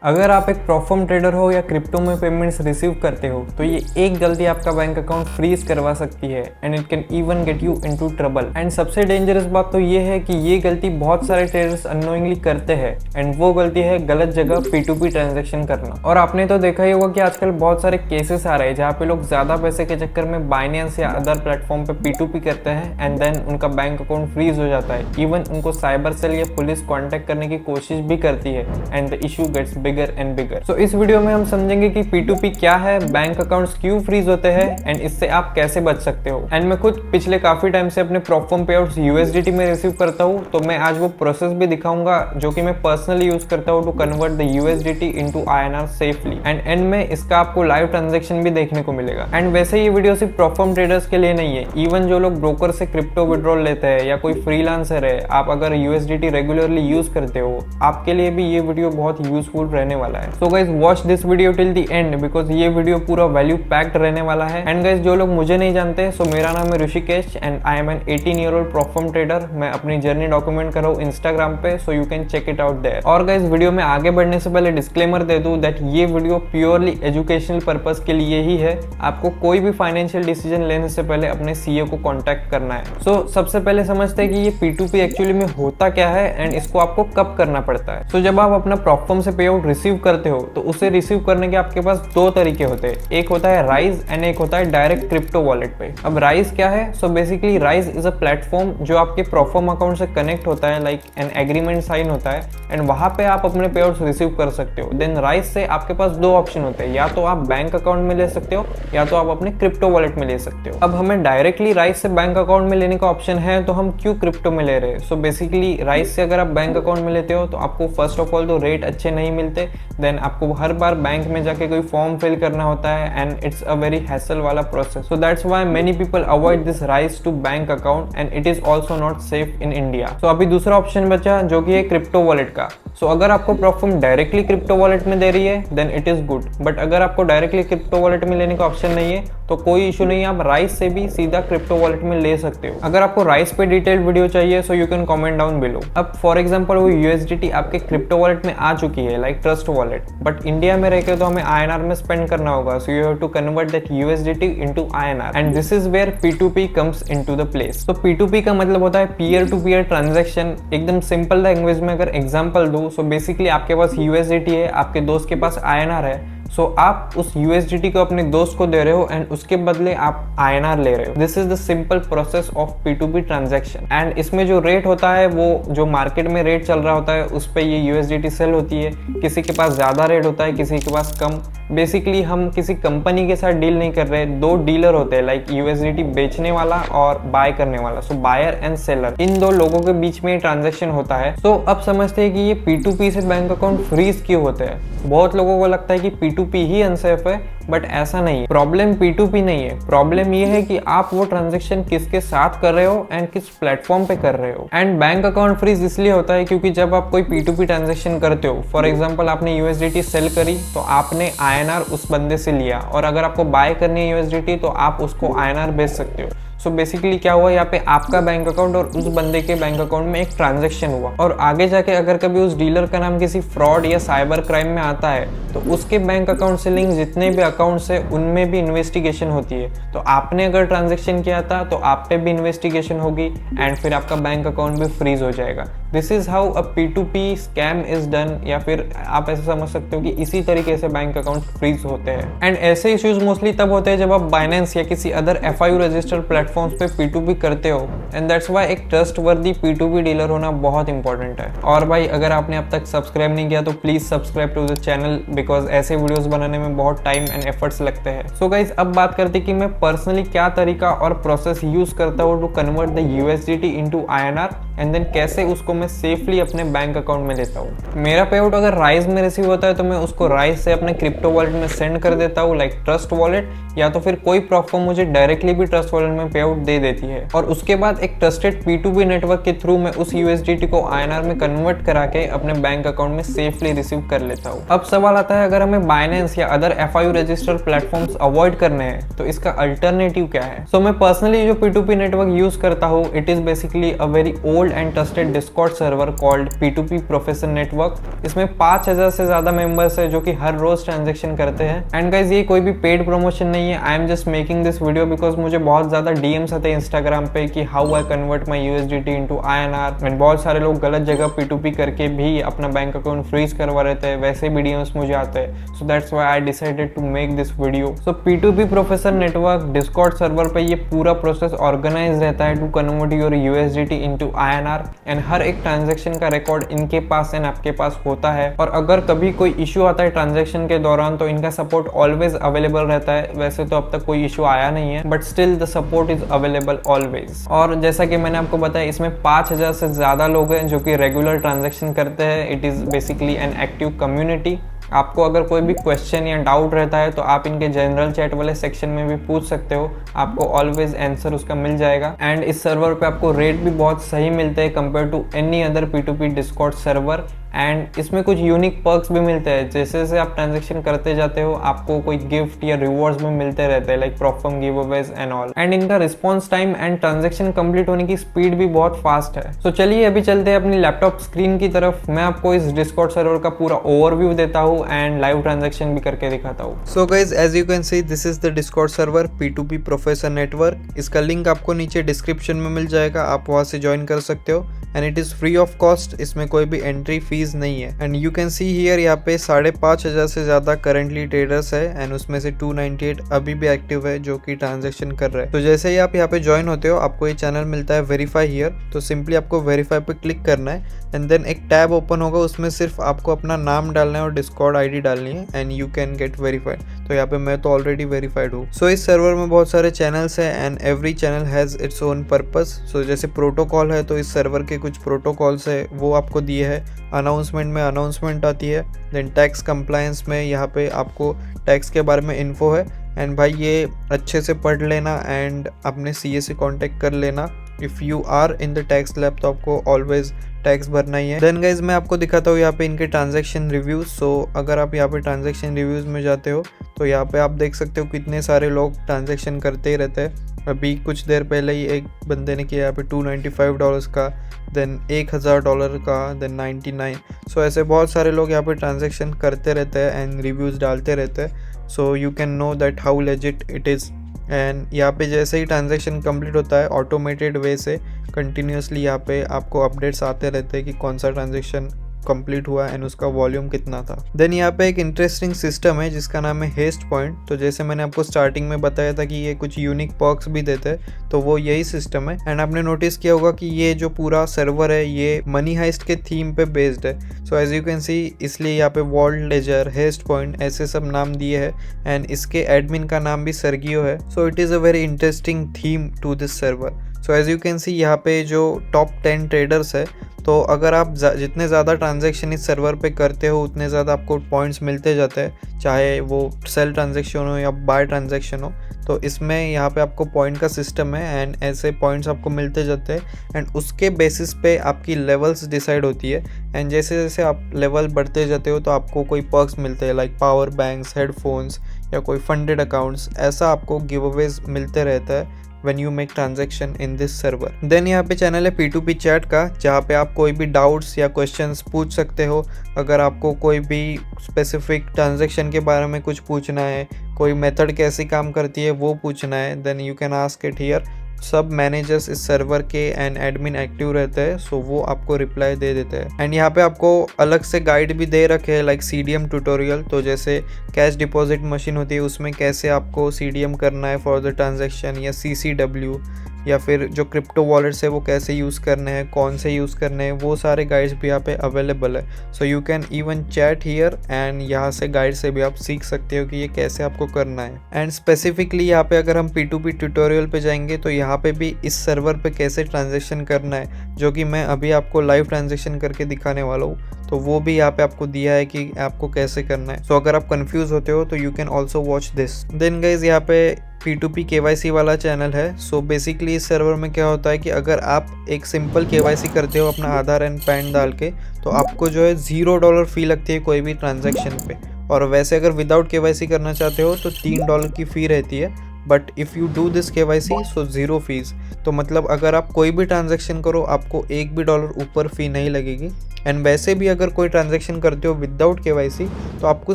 अगर आप एक प्रोफर्म ट्रेडर हो या क्रिप्टो में पेमेंट्स रिसीव करते हो तो ये एक गलती आपका बैंक अकाउंट फ्रीज करवा सकती है and it can even get you into trouble. And सबसे डेंजरस बात तो ये है कि ये गलती बहुत सारे ट्रेडर्स अननोइंगली करते हैं एंड वो गलती है गलत जगह P2P ट्रांजेक्शन करना। और आपने तो देखा ही होगा कि आजकल बहुत सारे केसेस आ रहे हैं जहाँ पे लोग ज्यादा पैसे के चक्कर में बाइनेंस या अदर प्लेटफॉर्म पे P2P करते हैं एंड देन उनका बैंक अकाउंट फ्रीज हो जाता है। इवन उनको साइबर सेल या पुलिस कॉन्टेक्ट करने की कोशिश भी करती है and the issue gets bigger and bigger. तो इस वीडियो में हम समझेंगे कि P2P क्या है, बैंक अकाउंट्स क्यों फ्रीज होते हैं एंड इससे आप कैसे बच सकते हो। एंड मैं खुद पिछले काफी टाइम से अपने प्रोफर्म पे आउट्स USDT में रिसीव करता हूँ, तो मैं आज वो प्रोसेस भी दिखाऊंगा जो कि मैं पर्सनली यूज करता हूँ to convert the USDT into INR safely. And में इसका आपको लाइव ट्रांजेक्शन भी देखने को मिलेगा। एंड वैसे ये वीडियो सिर्फ प्रोफर्म ट्रेडर्स के लिए नहीं है, इवन जो लोग ब्रोकर से क्रिप्टो विड्रॉल लेते हैं या कोई फ्रीलांसर है, आप अगर USDT रेगुलरली यूज करते हो, आपके लिए भी ये वीडियो बहुत यूजफुल रहने वाला है। So guys watch this video till the end because ये वीडियो पूरा वैल्यू पैक्ड रहने वाला है। एंड गाइज जो लोग मुझे नहीं जानते, सो मेरा नाम है Rishikesh and I am an 18-year-old prop firm trader. मैं अपनी जर्नी डॉक्यूमेंट कर रहा हूँ इंस्टाग्राम पे, so you can check it out there. और गाइज वीडियो में आगे बढ़ने से पहले डिस्क्लेमर दे दूं दैट ये वीडियो प्योरली एजुकेशनल पर्पज के लिए ही है। आपको कोई भी फाइनेंशियल डिसीजन लेने से पहले अपने CA को कॉन्टैक्ट करना है। सो सबसे पहले समझते हैं कि ये P2P एक्चुअली में होता क्या है एंड इसको आपको कब करना पड़ता है। सो जब आप अपना प्रोफर्म से पे आउट रिसीव करते हो तो उसे रिसीव करने के आपके पास दो तरीके होते हैं, एक होता है राइज एंड एक होता है डायरेक्ट क्रिप्टो वॉलेट पे। अब राइज क्या है? So basically rise is a platform जो आपके प्रोफर्म अकाउंट से कनेक्ट होता है, लाइक एन एग्रीमेंट साइन होता है एंड वहां पे आप अपने पे आउट्स रिसीव कर सकते हो। देन राइज से आपके पास दो ऑप्शन होते हैं, या तो आप बैंक अकाउंट में ले सकते हो या तो आप अपने क्रिप्टो वॉलेट में ले सकते हो। अब हमें डायरेक्टली राइज से बैंक अकाउंट में लेने का ऑप्शन है, तो हम क्यों क्रिप्टो में ले रहे हैं? सो बेसिकली राइज से अगर आप बैंक अकाउंट में लेते हो तो आपको फर्स्ट ऑफ ऑल तो रेट अच्छे नहीं मिलते, देन आपको हर बार बैंक में जाके कोई फॉर्म फिल करना होता है and it's a very hassle वाला process. So that's why many people avoid this rise to bank account and it is also not safe in India. So अभी दूसरा ऑप्शन बचा जो कि है क्रिप्टो वॉलेट का। सो अगर आपको प्रोफर्म डायरेक्टली क्रिप्टो वॉलेट में दे रही है then it is good, but अगर आपको डायरेक्टली क्रिप्टो वॉलेट में लेने का ऑप्शन नहीं है तो कोई इशू नहीं है, आप राइज से भी सीधा क्रिप्टो वॉलेट में ले सकते हो। अगर आपको राइज पे डिटेल्ड वीडियो चाहिए so you can comment down below. अब फॉर एग्जांपल वो USDT आपके क्रिप्टो वॉलेट में आ चुकी है like trust wallet, but India में रहकर तो हमें INR में स्पेंड करना होगा, so you have to convert that USDT into INR and this is where P2P comes into the place. तो P2P का मतलब होता है पीयर टू पीयर ट्रांजैक्शन। एकदम सिंपल लैंग्वेज में अगर एग्जांपल दूं, सो बेसिकली आपके पास USDT है, आपके दोस्त के पास INR है, सो आप उस USDT को अपने दोस्त को दे रहे हो एंड उसके बदले आप INR ले रहे हो। This is the simple process of P2P transaction. And इसमें जो रेट होता है वो जो मार्केट में रेट चल रहा होता है उस पर ये USDT सेल होती है। किसी के पास ज्यादा रेट होता है, किसी के पास कम। बेसिकली हम किसी कंपनी के साथ डील नहीं कर रहे, दो डीलर होते हैं लाइक USDT बेचने वाला और बाय करने वाला, सो बायर एंड सेलर, इन दो लोगों के बीच में ट्रांजैक्शन होता है। सो अब समझते हैं कि ये P2P से बैंक अकाउंट फ्रीज क्यों होते हैं। बहुत लोगों को लगता है कि P2P ही अनसेफ है, बट ऐसा नहीं है। प्रॉब्लम P2P नहीं है, प्रॉब्लम ये है कि आप वो ट्रांजैक्शन किसके साथ कर रहे हो एंड किस प्लेटफॉर्म पे कर रहे हो। एंड बैंक अकाउंट फ्रीज इसलिए होता है क्योंकि जब आप कोई P2P ट्रांजैक्शन करते हो, फॉर एग्जांपल आपने USDT सेल करी तो आपने INR उस बंदे से लिया, और अगर आपको बाय करनी है USDT तो आप उसको INR भेज सकते हो। सो बेसिकली क्या हुआ, यहाँ पे आपका बैंक अकाउंट और उस बंदे के बैंक अकाउंट में एक ट्रांजैक्शन हुआ, और आगे जाके अगर कभी उस डीलर का नाम किसी फ्रॉड या साइबर क्राइम में आता है तो उसके बैंक अकाउंट से लिंक जितने भी अकाउंट्स है उनमें भी इन्वेस्टिगेशन होती है। तो आपने अगर ट्रांजैक्शन किया था तो आप पे भी इन्वेस्टिगेशन होगी एंड फिर आपका बैंक अकाउंट भी फ्रीज हो जाएगा। This is how a P2P scam is done, या फिर आप ऐसे समझ सकते हो कि इसी तरीके से बैंक अकाउंट फ्रीज होते हैं। एंड ऐसे इश्यूज मोस्टली तब होते हैं जब आप बाइनेंस या किसी अदर FIU रजिस्टर्ड प्लेटफॉर्म्स पे P2P करते हो, एंड दैट्स व्हाई एक ट्रस्टवर्दी P2P डीलर होना बहुत इंपॉर्टेंट है। और भाई अगर आपने अब तक सब्सक्राइब नहीं किया तो please subscribe to the channel because videos वीडियोस बनाने में बहुत टाइम एंड एफर्ट्स लगते हैं। सो गाइज अब बात करते हैं कि मैं पर्सनली क्या तरीका और प्रोसेस यूज करता हूँ to convert the USDT into INR and then कैसे उसको मैं सेफली अपने बैंक अकाउंट में लेता हूँ। मेरा पे आउट अगर राइज में रिसीव होता है तो मैं उसको राइज से अपने क्रिप्टो वॉलेट में सेंड कर देता हूँ लाइक ट्रस्ट वॉलेट, या तो फिर कोई प्लेटफॉर्म मुझे डायरेक्टली भी ट्रस्ट वॉलेट में पे आउट दे देती है, और उसके बाद एक ट्रस्टेड P2P नेटवर्क के थ्रू मैं उस USDT को INR में कन्वर्ट करा के अपने बैंक अकाउंट में सेफली रिसीव कर लेता हूँ। अब सवाल आता है अगर हमें बाइनेंस या other FIU registered platforms avoid करने हैं तो इसका अल्टरनेटिव क्या है। सो मैं पर्सनली जो P2P नेटवर्क यूज करता हूँ it is basically a very old and trusted Discord Discord server called P2P professor network. इसमें 5000 से ज़्यादा मेंबर्स है जो कि हर रोज़ ट्रांजेक्शन करते हैं। एंड गाइज ये कोई भी पेड प्रमोशन नहीं है, I am just making this video because मुझे बहुत ज़्यादा DMs आते हैं इंस्टाग्राम पे कि how I convert my USDT into INR। And बहुत सारे लोग गलत जगह P2P करके भी अपना बैंक अकाउंट फ्रीज करवा रहते हैं, वैसे भी DMs मुझे आते हैं। So that's why I decided to make this video. So P2P professor network discord server पे ये पूरा प्रोसेस ऑर्गेनाइज रहता है to convert your USDT into INR। And हर एक ट्रांजेक्शन का रिकॉर्ड इनके पास एंड आपके पास होता है। और अगर कभी कोई इशू आता है ट्रांजेक्शन के दौरान तो इनका सपोर्ट ऑलवेज अवेलेबल रहता है। वैसे तो अब तक कोई इशू आया नहीं है, but still the support is available always. और जैसा कि मैंने आपको बताया, इसमें 5000 से ज़्यादा लोग हैं जो कि रेगुलर ट्रांजेक्शन करते हैं। It is basically an active community. आपको अगर कोई भी क्वेश्चन या डाउट रहता है तो आप इनके जनरल चैट वाले सेक्शन में भी पूछ सकते हो, आपको ऑलवेज आंसर उसका मिल जाएगा। एंड इस सर्वर पे आपको रेट भी बहुत सही मिलते हैं compare to any other P2P Discord server. And इसमें कुछ यूनिक पर्क्स भी मिलते हैं। जैसे जैसे आप ट्रांजेक्शन करते जाते हो आपको कोई गिफ्ट या रिवॉर्ड्स भी मिलते रहते हैं, लाइक प्रॉफम giveaways and all. And इनका response time and transaction complete होने की स्पीड भी बहुत फास्ट है। सो चलिए अभी चलते हैं अपनी लैपटॉप स्क्रीन की तरफ। मैं आपको इस डिस्कॉर्ड सर्वर का पूरा ओवरव्यू देता हूँ एंड लाइव ट्रांजेक्शन भी करके दिखाता हूँ। So guys, as you can see, this is the Discord server P2P professor network. इसका लिंक आपको नीचे डिस्क्रिप्शन में मिल जाएगा, आप वहाँ से ज्वाइन कर सकते हो। And it is free of cost, इसमें कोई भी एंट्री फीस नहीं है। And you can see here, यहाँ पे 5500 से ज़्यादा करंटली ट्रेडर्स है एंड उसमें से 298 अभी भी एक्टिव है जो कि ट्रांजेक्शन कर रहे हैं। तो जैसे ही आप यहाँ पे ज्वाइन होते हो आपको ये चैनल मिलता है वेरीफाई हियर। तो सिंपली आपको वेरीफाई पे क्लिक करना है एंड देन एक टैब ओपन होगा, उसमें सिर्फ आपको अपना नाम डालना है और डिस्कॉर्ड ID डालनी है and you can get verified. तो यहाँ पे मैं तो ऑलरेडी वेरीफाइड हूँ। सो इस सर्वर में बहुत सारे चैनल्स हैं and every channel has its own purpose. So जैसे प्रोटोकॉल है तो इस सर्वर के कुछ प्रोटोकॉल्स है वो आपको दिए है। अनाउंसमेंट में अनाउंसमेंट आती है। देन टैक्स कंप्लायंस में यहाँ पे आपको टैक्स के बारे में इन्फो है। एंड भाई ये अच्छे से पढ़ लेना एंड अपने CA से कॉन्टेक्ट कर लेना। If you are in the tax lab तो आपको ऑलवेज टैक्स भरना ही है। देन गाइज मैं आपको दिखाता हूँ यहाँ पे इनके ट्रांजैक्शन रिव्यूज़। सो अगर आप यहाँ पे ट्रांजैक्शन रिव्यूज़ में जाते हो तो यहाँ पे आप देख सकते हो कितने सारे लोग ट्रांजैक्शन करते ही रहते हैं। अभी कुछ देर पहले ही एक बंदे ने किया यहाँ पे $295 का, देन $1000 का, देन 99। सो ऐसे बहुत सारे लोग यहाँ पे ट्रांजैक्शन करते रहते हैं एंड रिव्यूज़ डालते रहते हैं। सो you can know that how legit it is. And यहाँ पे जैसे ही ट्रांजैक्शन कंप्लीट होता है ऑटोमेटेड वे से कंटिन्यूसली यहाँ पे आपको अपडेट्स आते रहते हैं कि कौन सा ट्रांजैक्शन कंप्लीट हुआ एंड उसका वॉल्यूम कितना था। देन यहाँ पे एक इंटरेस्टिंग सिस्टम है जिसका नाम है हेस्ट पॉइंट। तो जैसे मैंने आपको स्टार्टिंग में बताया था कि ये कुछ यूनिक पर्क्स भी देते हैं, तो वो यही सिस्टम है। एंड आपने नोटिस किया होगा कि ये जो पूरा सर्वर है ये मनी हाइस्ट के थीम पे बेस्ड है। So as you can see, इसलिए यहाँ पे वॉल्ट लेजर, हेस्ट पॉइंट ऐसे सब नाम दिए हैं एंड इसके एडमिन का नाम भी सर्गियो है। So it is a very interesting theme to this server. So as you can see यहाँ पे जो टॉप 10 ट्रेडर्स है, तो अगर आप जितने ज़्यादा ट्रांजैक्शन इस सर्वर पे करते हो उतने ज़्यादा आपको पॉइंट्स मिलते जाते हैं, चाहे वो सेल ट्रांजैक्शन हो या बाय ट्रांजैक्शन हो। तो इसमें यहाँ पे आपको पॉइंट का सिस्टम है एंड ऐसे पॉइंट्स आपको मिलते जाते हैं एंड उसके बेसिस पे आपकी लेवल्स डिसाइड होती है। एंड जैसे जैसे आप लेवल बढ़ते जाते हो तो आपको कोई पर्क्स मिलते हैं, लाइक पावर बैंक्स, हेडफोन्स या कोई फंडेड अकाउंट्स, ऐसा आपको गिव अवेज मिलते रहता है when you make transaction in this server। Then यहाँ पे चैनल है P2P चैट का, जहाँ पे आप कोई भी डाउट्स या क्वेश्चंस पूछ सकते हो। अगर आपको कोई भी स्पेसिफिक ट्रांजैक्शन के बारे में कुछ पूछना है, कोई मेथड कैसी काम करती है वो पूछना है, then you can ask it here. सब मैनेजर्स इस सर्वर के एंड एडमिन एक्टिव रहते हैं, सो वो आपको रिप्लाई दे देते हैं। एंड यहाँ पे आपको अलग से गाइड भी दे रखे हैं, लाइक CDM ट्यूटोरियल। तो जैसे कैश डिपॉजिट मशीन होती है उसमें कैसे आपको CDM करना है फॉर द ट्रांजैक्शन, या CCW, या फिर जो क्रिप्टो वॉलेट्स है वो कैसे यूज़ करने हैं, कौन से यूज़ करने हैं, वो सारे गाइड्स भी यहाँ पे अवेलेबल है। सो you can even chat here and यहाँ से गाइड से भी आप सीख सकते हो कि ये कैसे आपको करना है। एंड स्पेसिफिकली यहाँ पे अगर हम P2P ट्यूटोरियल पे जाएंगे तो यहाँ पे भी इस सर्वर पे कैसे ट्रांजेक्शन करना है, जो कि मैं अभी आपको लाइव ट्रांजेक्शन करके दिखाने वाला हूँ, तो वो भी यहाँ पे आपको दिया है कि आपको कैसे करना है। सो अगर आप कंफ्यूज होते हो तो you can also watch this. Then guys यहाँ पे P2P KYC वाला चैनल है। सो बेसिकली इस सर्वर में क्या होता है कि अगर आप एक सिंपल KYC करते हो अपना आधार एंड पैन डाल के, तो आपको जो है $0 फी लगती है कोई भी ट्रांजैक्शन पे। और वैसे अगर विदाउट KYC करना चाहते हो तो $3 की फ़ी रहती है। But if you do this KYC so zero fees. तो मतलब अगर आप कोई भी ट्रांजेक्शन करो आपको एक भी डॉलर ऊपर फ़ी नहीं लगेगी। एंड वैसे भी अगर कोई ट्रांजेक्शन करते हो विदाउट KYC तो आपको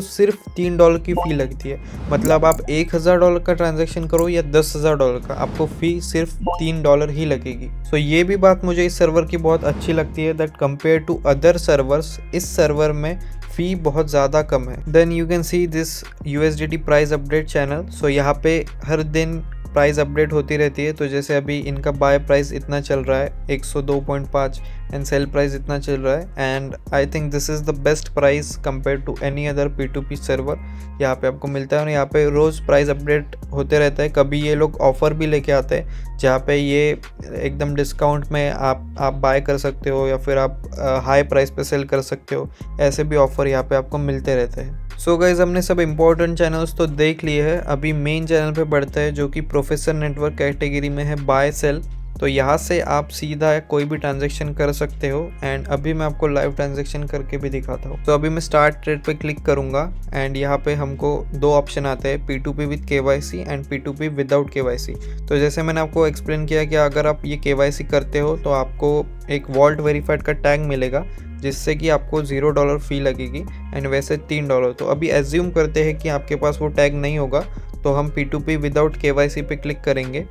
सिर्फ $3 की फ़ी लगती है। मतलब आप $1000 का ट्रांजेक्शन करो या $10,000 का, आपको फ़ी सिर्फ $3 ही लगेगी। सो ये भी बात मुझे इस सर्वर की बहुत अच्छी लगती है that compare to other servers इस सर्वर में फ़ी बहुत ज़्यादा कम है। Then you can see this USDT price update channel. So यहाँ पे हर दिन प्राइस अपडेट होती रहती है। तो जैसे अभी इनका बाय प्राइस इतना चल रहा है 102.5 एंड सेल प्राइस इतना चल रहा है। And I think this is the best price compare to any other P2P server यहाँ पे आपको मिलता है। और यहाँ पे रोज़ प्राइस अपडेट होते रहता है। कभी ये लोग ऑफ़र भी लेके आते हैं जहाँ पे ये एकदम डिस्काउंट में आप बाय कर सकते हो या फिर आप हाई प्राइस पे सेल कर सकते हो। ऐसे भी ऑफ़र यहाँ पे आपको मिलते रहते हैं। सो गाइज हमने सब इम्पोर्टेंट चैनल्स तो देख लिए हैं। अभी मेन चैनल पे बढ़ता है जो कि प्रोफेसर नेटवर्क कैटेगरी में है बाय सेल। तो यहाँ से आप सीधा कोई भी ट्रांजैक्शन कर सकते हो। एंड अभी मैं आपको लाइव ट्रांजैक्शन करके भी दिखाता हूँ। तो अभी मैं स्टार्ट ट्रेड पे क्लिक करूँगा एंड यहाँ पे हमको दो ऑप्शन आते हैं, P2P with KYC and P2P without KYC। तो जैसे मैंने आपको एक्सप्लेन किया कि अगर आप ये KYC करते हो तो आपको एक वॉल्ट वेरीफाइड का टैग मिलेगा जिससे कि आपको $0 फ़ी लगेगी एंड वैसे $3। तो अभी एज्यूम करते हैं कि आपके पास वो टैग नहीं होगा तो हम P2P विदाउट KYC पे क्लिक करेंगे।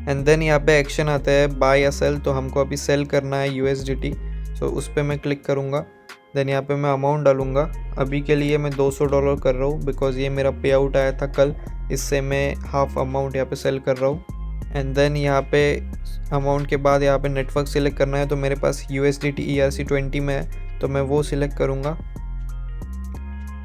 एंड देन यहाँ पे एक्शन आता है बाय या सेल। तो हमको अभी सेल करना है USDT। सो उस पर मैं क्लिक करूँगा। देन यहाँ पे मैं अमाउंट डालूँगा। अभी के लिए मैं $200 कर रहा हूँ बिकॉज ये मेरा पे आउट आया था कल, इससे मैं हाफ अमाउंट यहाँ पे सेल कर रहा हूँ। एंड देन यहाँ पे अमाउंट के बाद यहाँ पे नेटवर्क सिलेक्ट करना है। तो मेरे पास USDT ERC20 में है तो मैं वो सिलेक्ट करूँगा।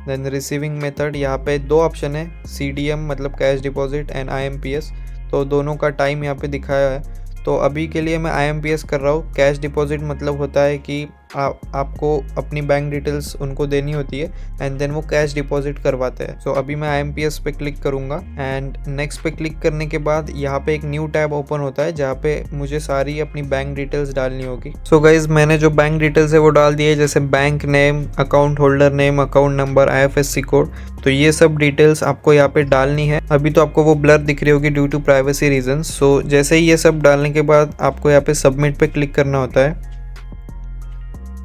देन रिसीविंग मेथड, यहाँ पे दो ऑप्शन है, CDM मतलब कैश डिपॉजिट एंड IMPS। तो दोनों का टाइम यहाँ पे दिखाया है। तो अभी के लिए मैं IMPS कर रहा हूँ। कैश डिपॉजिट मतलब होता है कि आपको अपनी बैंक डिटेल्स उनको देनी होती है एंड देन वो कैश डिपॉजिट करवाते हैं। सो अभी मैं IMPS पे क्लिक करूँगा एंड नेक्स्ट पे क्लिक करने के बाद यहाँ पे एक न्यू टैब ओपन होता है जहाँ पे मुझे सारी अपनी बैंक डिटेल्स डालनी होगी। सो गाइज मैंने जो बैंक डिटेल्स है वो डाल दिए, जैसे bank name, account holder name, account number, IFSC code. तो ये सब डिटेल्स आपको यहाँ पे डालनी है। अभी तो आपको वो ब्लर दिख रही होगी ड्यू टू प्राइवेसी रीजंस। सो जैसे ही ये सब डालने के बाद आपको यहाँ पे सबमिट पे क्लिक करना होता है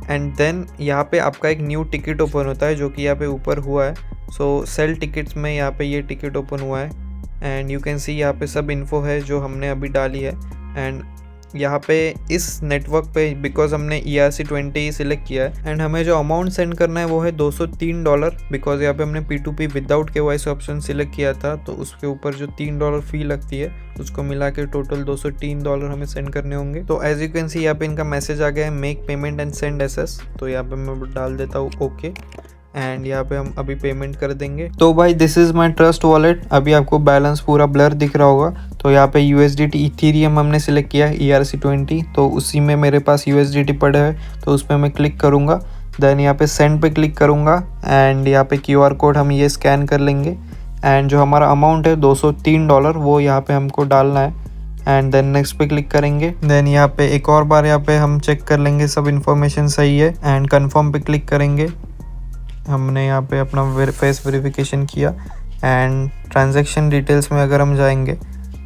एंड देन यहाँ पे आपका एक न्यू टिकट ओपन होता है जो कि यहाँ पे ऊपर हुआ है। सो सेल टिकट्स में यहाँ पे ये टिकट ओपन हुआ है एंड यू कैन सी यहाँ पे सब इन्फो है जो हमने अभी डाली है। एंड यहाँ पे इस नेटवर्क पे बिकॉज हमने ERC20 सिलेक्ट किया है एंड हमें जो अमाउंट सेंड करना है वो है $203 बिकॉज यहाँ पे हमने P2P without KYC option select किया था। तो उसके ऊपर जो $3 फ़ी लगती है उसको मिला के टोटल $203 हमें सेंड करने होंगे। तो एज यू कैन सी यहाँ पे इनका मैसेज आ गया है, make payment and send SS। तो यहाँ पे मैं डाल देता हूँ ओके एंड यहाँ पे हम अभी पेमेंट कर देंगे। तो भाई this is my trust wallet. अभी आपको बैलेंस पूरा ब्लर दिख रहा होगा। तो यहाँ पे USDT इथीरियम हमने सिलेक्ट किया है ERC20। तो उसी में मेरे पास USDT पड़े हैं तो उस पर मैं क्लिक करूँगा। देन यहाँ पे सेंड पे क्लिक करूँगा एंड यहाँ पे QR कोड हम ये स्कैन कर लेंगे एंड जो हमारा अमाउंट है $203 वो यहाँ पे हमको डालना है एंड देन नेक्स्ट पे क्लिक करेंगे। देन यहाँ पे एक और बार यहाँ पे हम चेक कर लेंगे सब इन्फॉर्मेशन सही है एंड कन्फर्म पे क्लिक करेंगे। हमने यहाँ पे अपना फेस वेरिफिकेशन किया एंड ट्रांजैक्शन डिटेल्स में अगर हम जाएंगे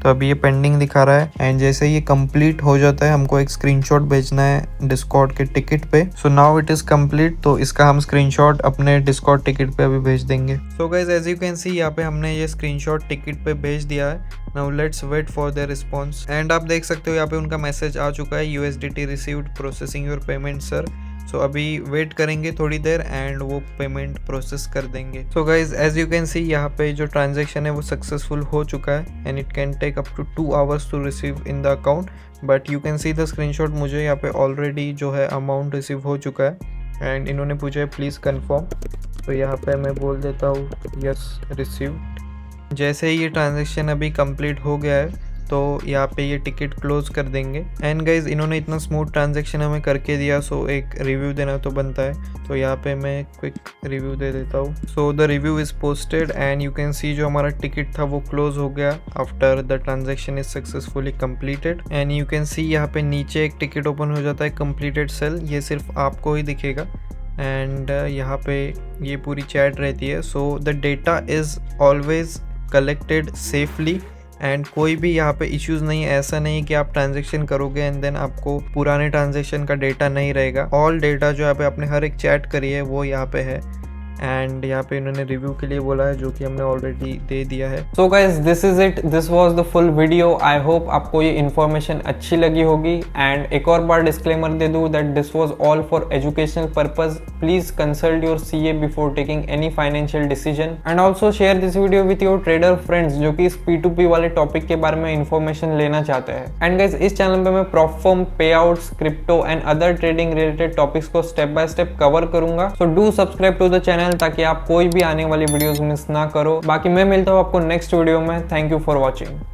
तो अभी ये पेंडिंग दिखा रहा है एंड जैसे ये कंप्लीट हो जाता है हमको एक स्क्रीनशॉट भेजना है डिस्कॉर्ड के टिकट पे। So now it is complete. तो इसका हम स्क्रीनशॉट अपने डिस्कॉर्ड टिकट पे अभी भेज देंगे। So guys as you can see यहाँ पे हमने ये स्क्रीनशॉट टिकट पे भेज दिया है। Now let's wait for their response and आप देख सकते हो यहाँ पे उनका मैसेज आ चुका है, USDT received processing your payment sir. So अभी वेट करेंगे थोड़ी देर एंड वो पेमेंट प्रोसेस कर देंगे। So guys as you can see यहाँ पे जो ट्रांजैक्शन है वो सक्सेसफुल हो चुका है and it can take up to 2 hours to receive in the account. But you can see the screenshot, मुझे यहाँ पे ऑलरेडी जो है अमाउंट रिसीव हो चुका है एंड इन्होंने पूछा है प्लीज़ कन्फर्म। तो यहाँ पे मैं बोल देता हूँ यस रिसीव्ड। जैसे ही ये ट्रांजैक्शन अभी कंप्लीट हो गया है तो यहाँ पे ये टिकट क्लोज कर देंगे। एंड गाइज इन्होंने इतना स्मूथ ट्रांजैक्शन हमें करके दिया सो एक रिव्यू देना तो बनता है। तो यहाँ पे मैं क्विक रिव्यू दे देता हूँ। So the review is posted and you can सी जो हमारा टिकट था वो क्लोज हो गया after the transaction is successfully completed. And you can see यहाँ पे नीचे एक टिकट ओपन हो जाता है कंप्लीटेड सेल, ये सिर्फ आपको ही दिखेगा एंड यहाँ पे ये पूरी चैट रहती है। So the data is always collected safely and कोई भी यहाँ पे इश्यूज नहीं है। ऐसा नहीं कि आप ट्रांजेक्शन करोगे एंड देन आपको पुराने ट्रांजेक्शन का डेटा नहीं रहेगा। ऑल डेटा जो यहाँ पे आपने हर एक चैट करी है वो यहाँ पे है एंड यहाँ पे इन्होंने रिव्यू के लिए बोला है जो कि हमने ऑलरेडी दे दिया है। So guys this is it, this was the full video. I hope आपको ये इन्फॉर्मेशन अच्छी लगी होगी एंड एक और बार डिस्क्लेमर दे दूं that this was all for educational purpose. Please consult your CA before taking any financial decision and also share this video with your trader friends जो कि इस P2P वाले टॉपिक के बारे में इन्फॉर्मेशन लेना चाहते हैं। एंड गाइज इस चैनल पे मैं prop firm, payouts, crypto and other trading related topics को स्टेप बाय स्टेप कवर करूंगा। So do subscribe to the channel ताकि आप कोई भी आने वाली वीडियोस मिस ना करो। बाकी मैं मिलता हूँ आपको नेक्स्ट वीडियो में। Thank you for watching.